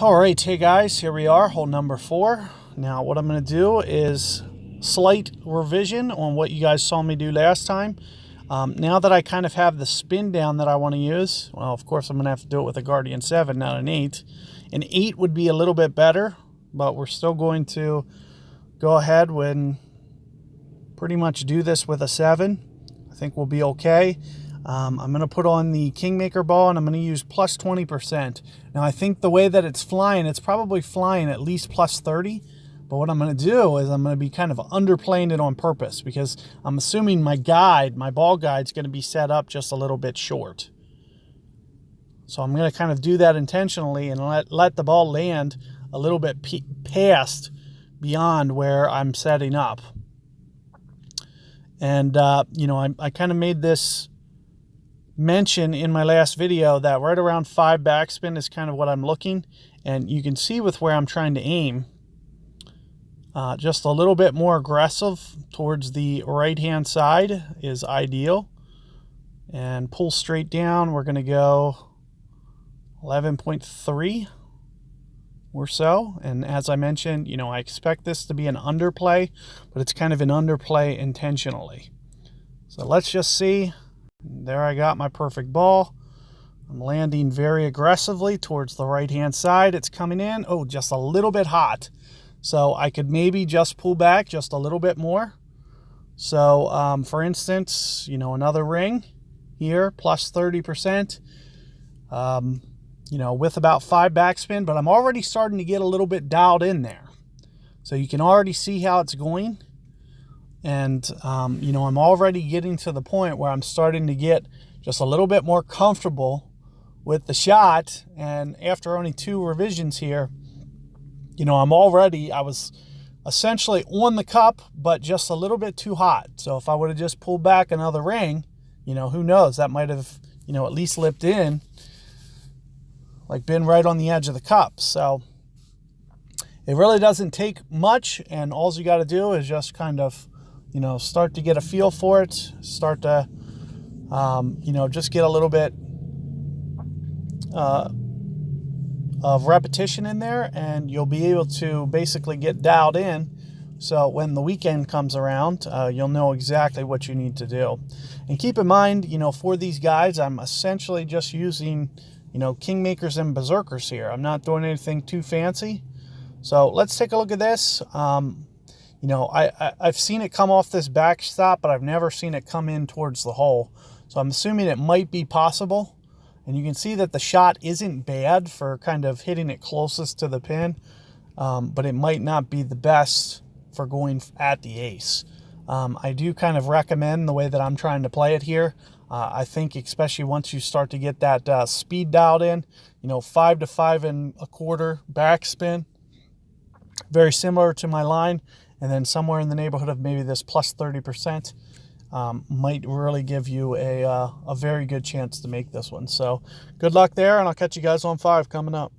All right, hey guys, here we are, hole number 4. Now what I'm going to do is slight revision on what you guys saw me do last time. Now that I kind of have the spin down that I want to use, well, of course I'm going to have to do it with a Guardian 7, not an 8. An 8 would be a little bit better, but we're still going to go ahead and pretty much do this with a 7. I think we'll be okay. I'm going to put on the Kingmaker ball, and I'm going to use plus 20%. Now, I think the way that it's flying, it's probably flying at least plus 30. But what I'm going to do is I'm going to be kind of underplaying it on purpose, because I'm assuming my ball guide, is going to be set up just a little bit short. So I'm going to kind of do that intentionally and let the ball land a little bit past beyond where I'm setting up. And, I kind of made this mention in my last video that right around 5 backspin is kind of what I'm looking. And you can see with where I'm trying to aim, just a little bit more aggressive towards the right-hand side is ideal. And pull straight down, we're going to go 11.3 or so. And as I mentioned, I expect this to be an underplay, but it's kind of an underplay intentionally. So let's just see. There I got my perfect ball. I'm landing very aggressively towards the right-hand side. It's coming in. Oh, just a little bit hot. So I could maybe just pull back just a little bit more. So, for instance, another ring here, plus 30%, with about 5 backspin, but I'm already starting to get a little bit dialed in there. So you can already see how it's going. And, I'm already getting to the point where I'm starting to get just a little bit more comfortable with the shot. And after only 2 revisions here, I was essentially on the cup, but just a little bit too hot. So if I would have just pulled back another ring, who knows, that might have, at least lipped in, like been right on the edge of the cup. So it really doesn't take much. And all you got to do is just kind of, start to get a feel for it, start to, just get a little bit of repetition in there, and you'll be able to basically get dialed in. So when the weekend comes around, you'll know exactly what you need to do. And keep in mind, for these guides, I'm essentially just using, Kingmakers and Berserkers here. I'm not doing anything too fancy. So let's take a look at this. I've seen it come off this backstop, but I've never seen it come in towards the hole. So I'm assuming it might be possible. And you can see that the shot isn't bad for kind of hitting it closest to the pin, but it might not be the best for going at the ace. I do kind of recommend the way that I'm trying to play it here. I think especially once you start to get that speed dialed in, 5 to 5 1/4 backspin, very similar to my line. And then somewhere in the neighborhood of maybe this plus 30% might really give you a very good chance to make this one. So good luck there, and I'll catch you guys on 5 coming up.